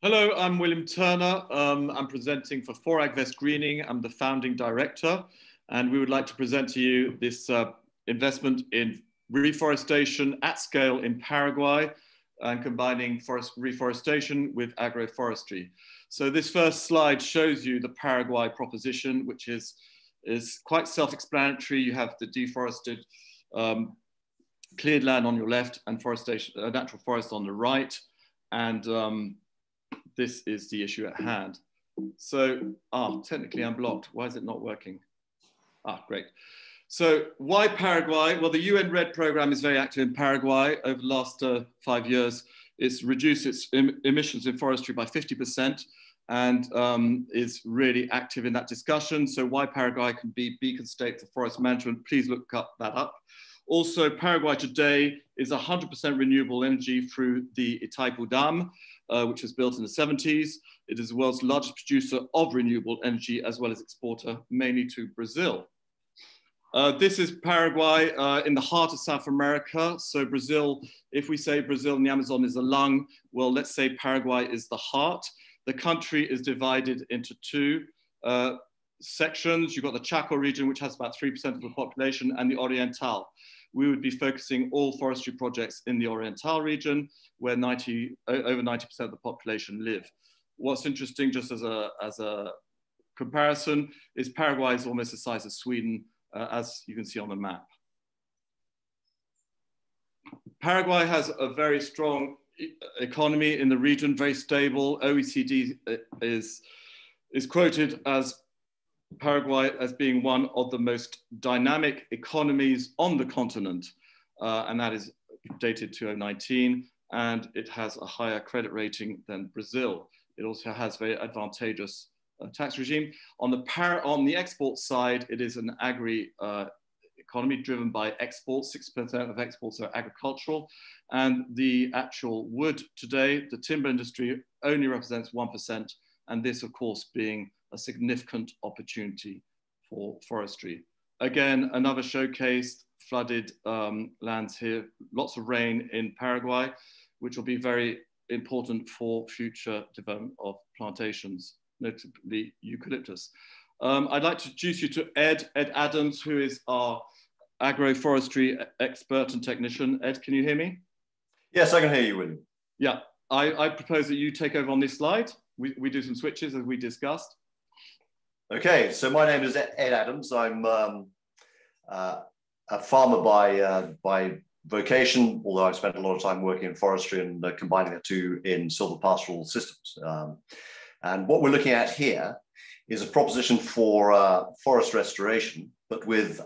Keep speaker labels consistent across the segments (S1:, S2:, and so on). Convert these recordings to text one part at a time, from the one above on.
S1: Hello, I'm William Turner. I'm presenting for Foragvest Greening. I'm the founding director, and we would like to present to you this investment in reforestation at scale in Paraguay and combining reforestation with agroforestry. So this first slide shows you the Paraguay Proposition, which is quite self-explanatory. You have the deforested cleared land on your left and forestation, natural forest on the right. And this is the issue at hand. So, technically I'm blocked. Why is it not working? Great. So why Paraguay? Well, the UN-REDD program is very active in Paraguay. Over the last 5 years, it's reduced its emissions in forestry by 50% and is really active in that discussion. So why Paraguay can be beacon state for forest management, please look that up. Also, Paraguay today is 100% renewable energy through the Itaipu Dam, which was built in the 70s. It is the world's largest producer of renewable energy, as well as exporter, mainly to Brazil. This is Paraguay in the heart of South America. So Brazil, if we say Brazil and the Amazon is the lung, well, let's say Paraguay is the heart. The country is divided into two sections. You've got the Chaco region, which has about 3% of the population, and the Oriental. We would be focusing all forestry projects in the Oriental region, where over 90% of the population live. What's interesting, just as a comparison, is Paraguay is almost the size of Sweden, as you can see on the map. Paraguay has a very strong economy in the region, very stable. OECD is quoted as Paraguay as being one of the most dynamic economies on the continent, and that is dated 2019, and it has a higher credit rating than Brazil. It also has very advantageous tax regime. On the export side, it is an agri economy driven by exports. 6% of exports are agricultural, and the actual wood today, the timber industry only represents 1%, and this of course being a significant opportunity for forestry. Again, another showcase, flooded lands here, lots of rain in Paraguay, which will be very important for future development of plantations, notably eucalyptus. I'd like to introduce you to Ed Adams, who is our agroforestry expert and technician. Ed, can you hear me?
S2: Yes, I can hear you, William.
S1: Yeah, I propose that you take over on this slide. We do some switches as we discussed.
S2: Okay, so my name is Ed Adams. I'm a farmer by vocation, although I've spent a lot of time working in forestry and combining the two in silvopastoral systems. And what we're looking at here is a proposition for forest restoration, but with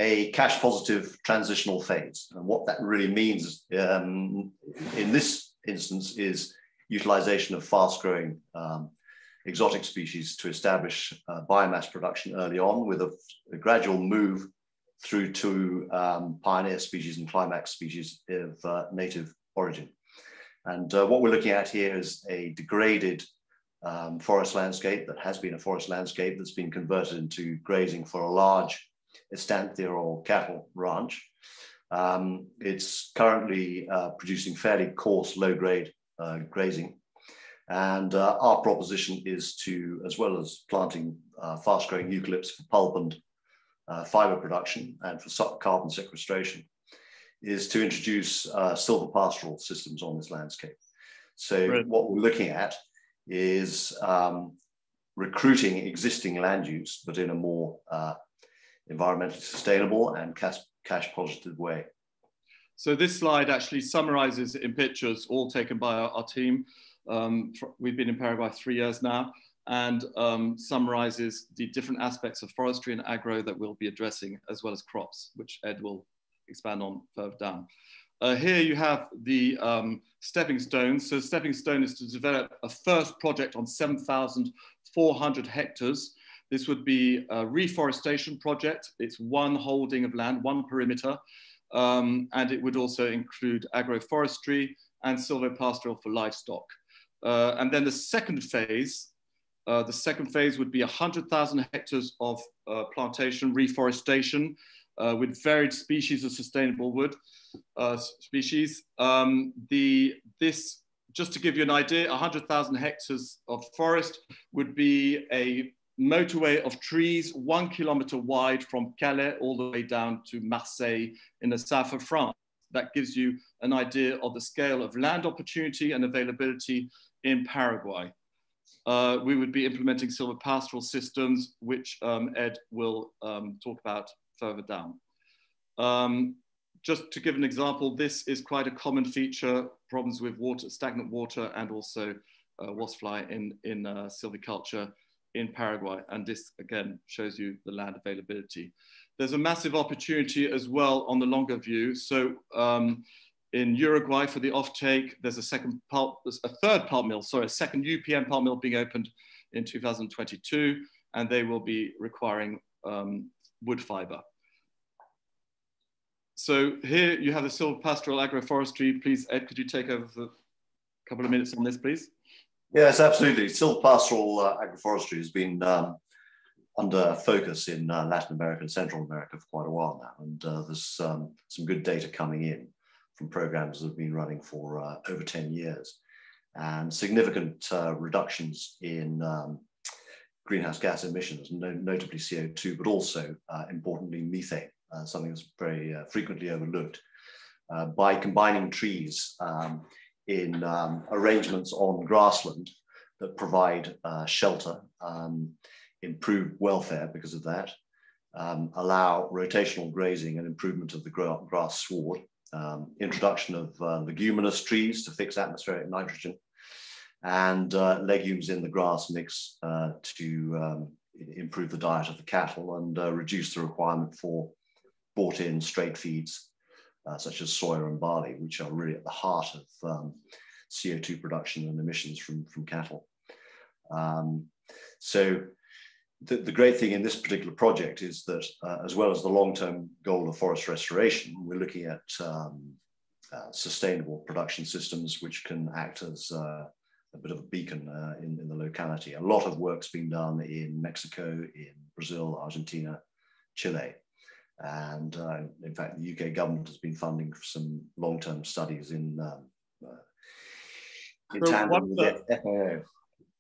S2: a cash positive transitional phase. And what that really means in this instance is utilization of fast growing exotic species to establish biomass production early on, with a gradual move through to pioneer species and climax species of native origin. And what we're looking at here is a degraded forest landscape that has been a forest landscape that's been converted into grazing for a large estancia or cattle ranch. It's currently producing fairly coarse, low-grade grazing. And our proposition is to, as well as planting fast-growing eucalypts for pulp and fiber production and for carbon sequestration, is to introduce silvopastoral systems on this landscape. So right. What we're looking at is recruiting existing land use, but in a more environmentally sustainable and cash positive way.
S1: So this slide actually summarizes in pictures, all taken by our team. We've been in Paraguay 3 years now, and summarizes the different aspects of forestry and agro that we'll be addressing, as well as crops, which Ed will expand on further down. Here you have the stepping stones. So stepping stone is to develop a first project on 7,400 hectares. This would be a reforestation project. It's one holding of land, one perimeter, and it would also include agroforestry and silvopastoral for livestock. And then the second phase would be 100,000 hectares of plantation reforestation with varied species of sustainable wood species. This just to give you an idea, 100,000 hectares of forest would be a motorway of trees 1 kilometer wide from Calais all the way down to Marseille in the south of France. That gives you an idea of the scale of land opportunity and availability in Paraguay. We would be implementing silvopastoral systems, which Ed will talk about further down. Just to give an example, this is quite a common feature, problems with water, stagnant water, and also waspfly in silviculture in Paraguay. And this, again, shows you the land availability. There's a massive opportunity as well on the longer view. So in Uruguay for the offtake, there's a second UPM pulp mill being opened in 2022, and they will be requiring wood fiber. So here you have the Silvopastoral agroforestry. Please, Ed, could you take over for a couple of minutes on this, please?
S2: Yes, absolutely. Silvopastoral agroforestry has been under focus in Latin America and Central America for quite a while now. And there's some good data coming in from programs that have been running for over 10 years. And significant reductions in greenhouse gas emissions, notably CO2, but also, importantly, methane, something that's very frequently overlooked. By combining trees in arrangements on grassland that provide shelter, improve welfare because of that, allow rotational grazing and improvement of the grass sward, introduction of leguminous trees to fix atmospheric nitrogen, and legumes in the grass mix to improve the diet of the cattle and reduce the requirement for bought-in straight feeds such as soya and barley, which are really at the heart of CO2 production and emissions from cattle. So the great thing in this particular project is that as well as the long-term goal of forest restoration, we're looking at sustainable production systems which can act as a bit of a beacon in the locality. A lot of work's been done in Mexico, in Brazil, Argentina, Chile. And in fact, the UK government has been funding some long-term studies in tandem with the FAO.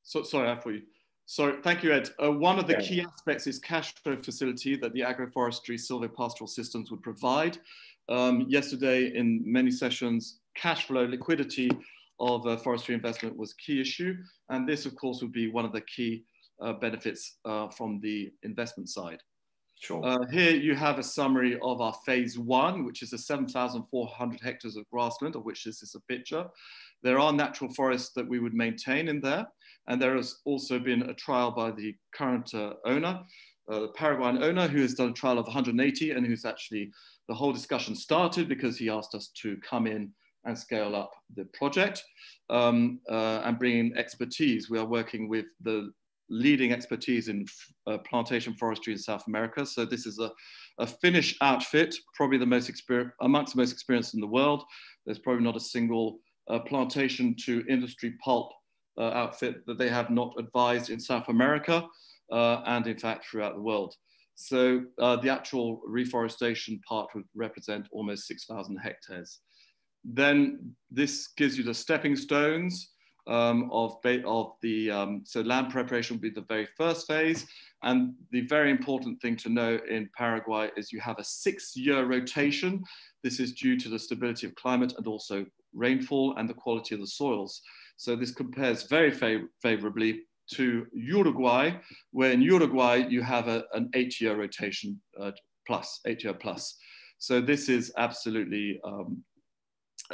S1: So, sorry, for you. So thank you, Ed. One of the key aspects is cash flow facility that the agroforestry silvopastoral systems would provide. Yesterday in many sessions, cash flow liquidity of forestry investment was a key issue. And this, of course, would be one of the key benefits from the investment side.
S2: Sure.
S1: Here you have a summary of our phase 1, which is the 7,400 hectares of grassland, of which this is a picture. There are natural forests that we would maintain in there. And there has also been a trial by the current owner, the Paraguayan owner, who has done a trial of 180 and who's actually, the whole discussion started because he asked us to come in and scale up the project and bring in expertise. We are working with the leading expertise in plantation forestry in South America. So this is a Finnish outfit, probably the most amongst the most experienced in the world. There's probably not a single plantation to industry pulp outfit that they have not advised in South America and in fact throughout the world. So the actual reforestation part would represent almost 6,000 hectares. Then this gives you the stepping stones so land preparation will be the very first phase. And the very important thing to know in Paraguay is you have a 6-year rotation. This is due to the stability of climate and also rainfall and the quality of the soils. So this compares very favorably to Uruguay, where in Uruguay you have an 8-year rotation plus. So this is absolutely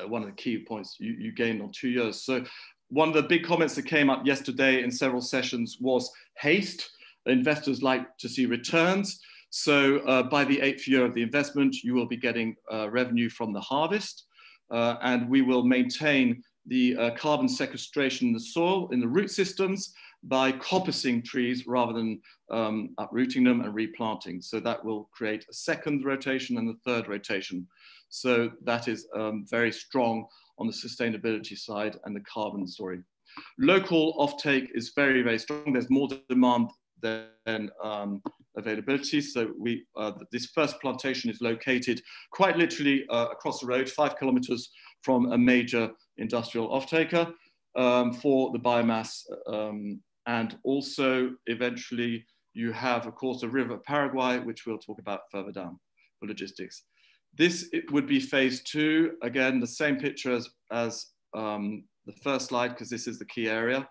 S1: one of the key points you gained on 2 years. So one of the big comments that came up yesterday in several sessions was haste. Investors like to see returns. So by the 8th year of the investment, you will be getting revenue from the harvest. And we will maintain the carbon sequestration in the soil, in the root systems, by coppicing trees rather than uprooting them and replanting. So that will create a second rotation and a third rotation. So that is very strong on the sustainability side and the carbon story. Local offtake is very, very strong. There's more demand than availability. So this first plantation is located quite literally across the road, 5 kilometers from a major industrial offtaker. for the biomass. And also eventually you have, of course, the River Paraguay, which we'll talk about further down for logistics. This would be phase 2. Again, the same picture as the first slide, because this is the key area.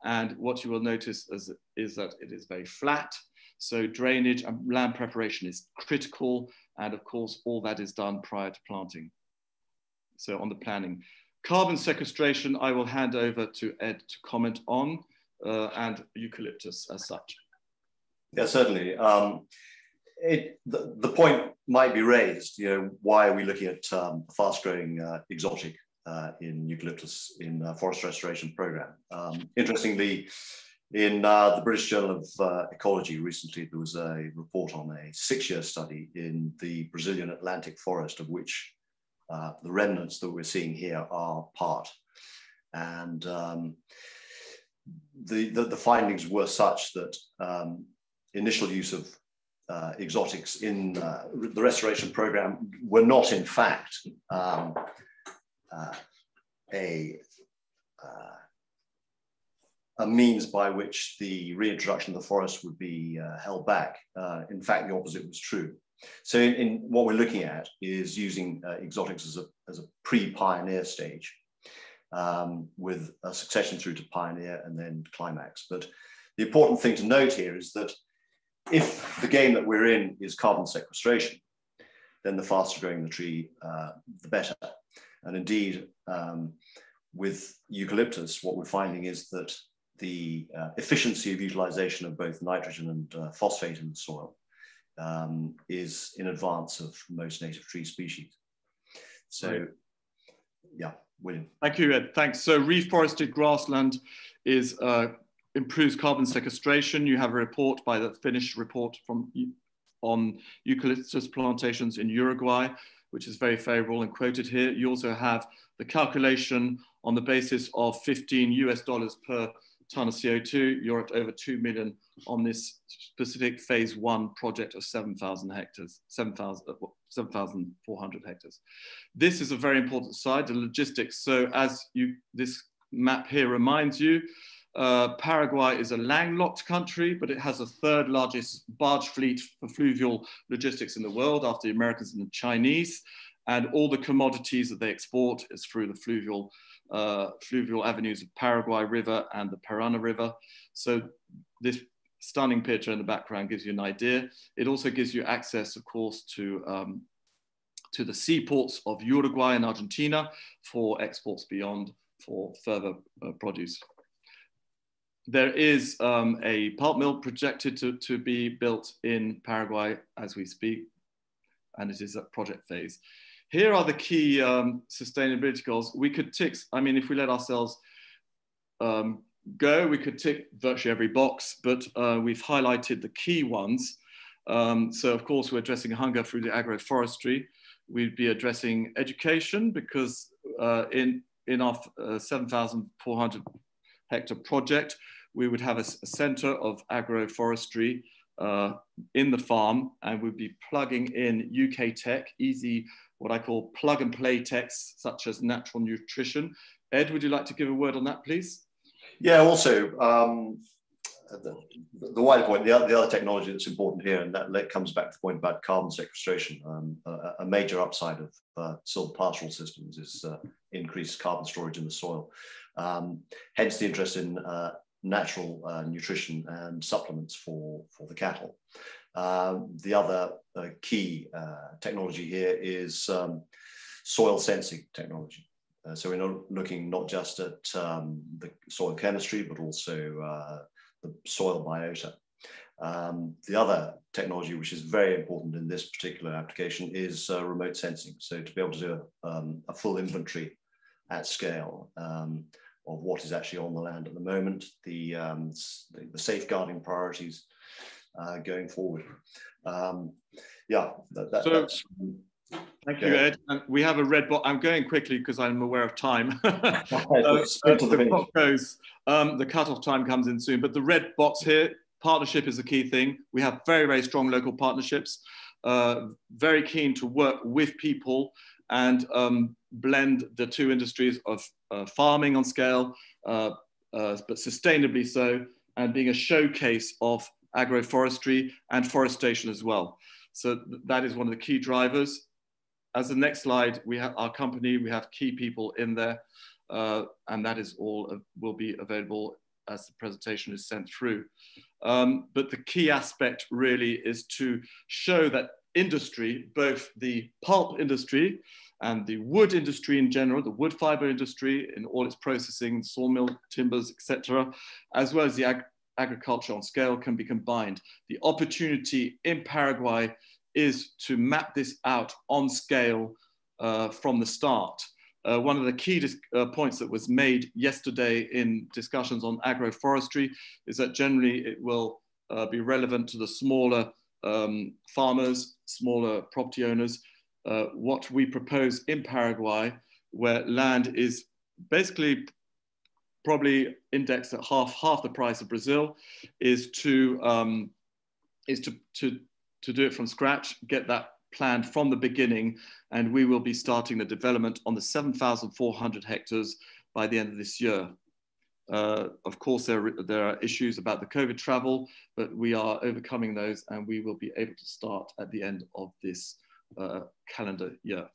S1: And what you will notice is that it is very flat. So drainage and land preparation is critical. And of course, all that is done prior to planting. So on the planning. Carbon sequestration, I will hand over to Ed to comment on, and eucalyptus as such.
S2: Yeah, certainly. The point might be raised, why are we looking at fast-growing exotic in eucalyptus in forest restoration program? Interestingly, in the British Journal of Ecology recently, there was a report on a 6-year study in the Brazilian Atlantic forest, of which the remnants that we're seeing here are part. And the findings were such that initial use of exotics in the restoration program were not, in fact, a means by which the reintroduction of the forest would be held back. In fact, the opposite was true. So in what we're looking at is using exotics as a pre-pioneer stage, with a succession through to pioneer and then climax. But the important thing to note here is that if the game that we're in is carbon sequestration, then the faster growing the tree, the better. And indeed, with eucalyptus, what we're finding is that the efficiency of utilization of both nitrogen and phosphate in the soil is in advance of most native tree species. So, right. Yeah, William.
S1: Thank you, Ed. Thanks. So reforested grassland improves carbon sequestration. You have a report by the Finnish report on eucalyptus plantations in Uruguay, which is very favorable and quoted here. You also have the calculation on the basis of $15 per ton of CO2. You're at over 2 million on this specific phase 1 project of 7,000 hectares, 7,400 hectares. This is a very important side, the logistics. So as this map here reminds you, Paraguay is a landlocked country, but it has the 3rd largest barge fleet for fluvial logistics in the world after the Americans and the Chinese. And all the commodities that they export is through the fluvial avenues of Paraguay River and the Parana River. So this stunning picture in the background gives you an idea. It also gives you access, of course, to the seaports of Uruguay and Argentina for exports beyond for further produce. There is a pulp mill projected to be built in Paraguay as we speak, and it is at project phase. Here are the key sustainability goals. We could tick, I mean, if we let ourselves go, we could tick virtually every box, but we've highlighted the key ones. So of course, we're addressing hunger through the agroforestry. We'd be addressing education because in our 7,400 hectare project, we would have a center of agroforestry in the farm, and we'd be plugging in UK tech, easy, what I call plug and play techs, such as natural nutrition. Ed, would you like to give a word on that, please?
S2: Yeah, also, the wider point, the other technology that's important here, and that comes back to the point about carbon sequestration. A major upside of silvopastoral systems is increased carbon storage in the soil. Hence the interest in natural nutrition and supplements for the cattle. The other key technology here is soil sensing technology. So we're looking not just at the soil chemistry, but also the soil biota. The other technology, which is very important in this particular application, is remote sensing. So to be able to do a full inventory at scale of what is actually on the land at the moment, the safeguarding priorities going forward. Yeah, that's...
S1: Thank you, Ed. And we have a red box. I'm going quickly because I'm aware of time. The cutoff time comes in soon, but the red box here, partnership is the key thing. We have very, very strong local partnerships, very keen to work with people and blend the two industries of farming on scale, but sustainably so, and being a showcase of agroforestry and forestation as well. So that is one of the key drivers. As the next slide, we have our company, we have key people in there, and that is all will be available as the presentation is sent through. But the key aspect really is to show that industry, both the pulp industry and the wood industry in general, the wood fiber industry in all its processing, sawmill, timbers, etc., as well as the agriculture on scale can be combined. The opportunity in Paraguay is to map this out on scale from the start. One of the key points that was made yesterday in discussions on agroforestry is that generally it will be relevant to the smaller farmers, smaller property owners. What we propose in Paraguay, where land is basically probably indexed at half the price of Brazil, is to do it from scratch, get that planned from the beginning, and we will be starting the development on the 7,400 hectares by the end of this year. Of course, there are issues about the COVID travel, but we are overcoming those, and we will be able to start at the end of this calendar year.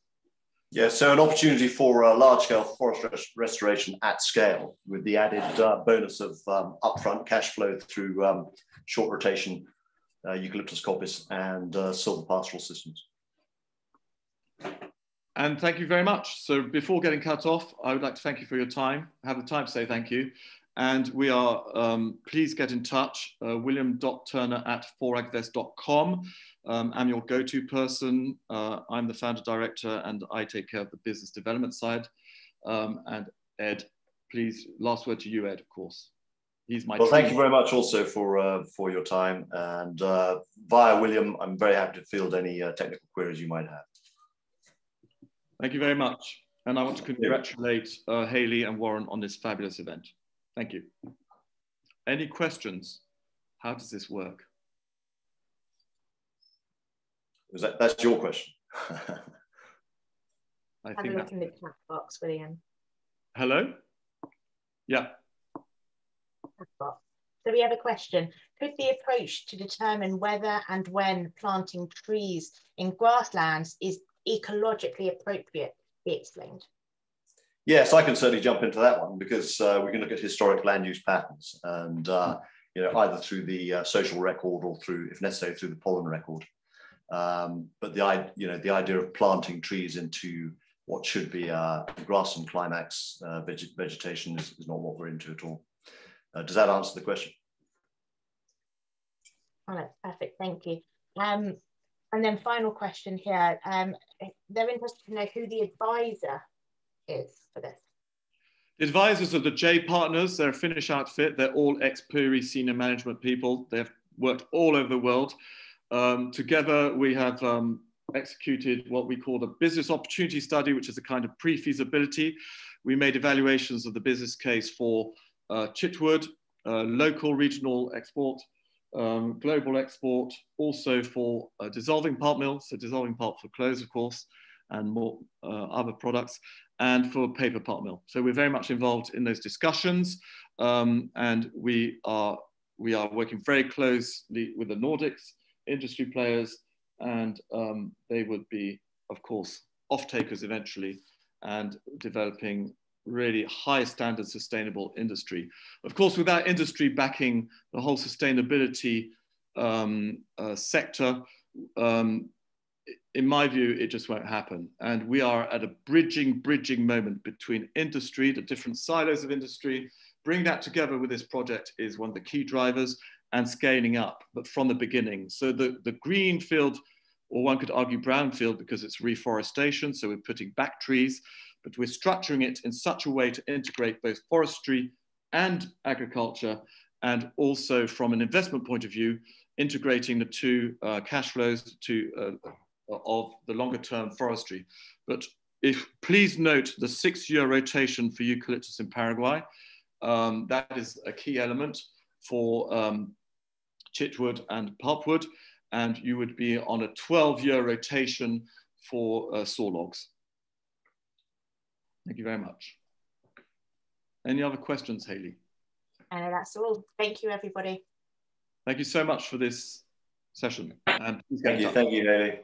S2: Yeah, so an opportunity for large-scale forest restoration at scale, with the added bonus of upfront cash flow through short rotation eucalyptus coppice and silvopastoral systems.
S1: And thank you very much. So before getting cut off, I would like to thank you for your time. Have the time to say thank you. And we are, please get in touch, william.turner@foragvest.com. I'm your go-to person. I'm the founder director and I take care of the business development side. And Ed, please, last word to you, Ed, of course. He's my
S2: thank you very much also for your time. And via William, I'm very happy to field any technical queries you might have.
S1: Thank you very much. And I want to congratulate Hayley and Warren on this fabulous event. Thank you. Any questions? How does this work?
S2: That's your question.
S3: Have a look in the chat box, William.
S1: Hello? Yeah.
S3: So we have a question. Could the approach to determine whether and when planting trees in grasslands is ecologically appropriate be explained?
S2: Yes, I can certainly jump into that one, because we can look at historic land use patterns, and either through the social record or through, if necessary, through the pollen record. But the idea of planting trees into what should be a grassland climax vegetation is not what we're into at all. Does that answer the question?
S3: Oh, that's perfect, thank you. And then final question here. They're interested to know who the advisor is for this.
S1: The advisors are the J Partners. They're a Finnish outfit. They're all ex-PURI senior management people. They've worked all over the world. Together, we have executed what we call the business opportunity study, which is a kind of pre-feasibility. We made evaluations of the business case for chitwood, local regional export, global export, also for dissolving pulp mill, so dissolving pulp for clothes, of course, and more other products, and for paper pulp mill. So we're very much involved in those discussions, and we are working very closely with the Nordics industry players, and they would be, of course, off-takers eventually, and developing really high standard sustainable industry. Of course, without industry backing the whole sustainability sector, in my view, it just won't happen. And we are at a bridging moment between industry, the different silos of industry. Bring that together with this project is one of the key drivers, and scaling up, but from the beginning. So the green field, or one could argue brownfield, because it's reforestation, so we're putting back trees, but we're structuring it in such a way to integrate both forestry and agriculture, and also from an investment point of view, integrating the two cash flows of the longer term forestry. But please note the 6-year rotation for eucalyptus in Paraguay. That is a key element for chitwood and pulpwood, and you would be on a 12-year rotation for saw logs. Thank you very much. Any other questions, Hayley?
S3: That's all. Thank you, everybody.
S1: Thank you so much for this session. And
S2: thank you, Hayley.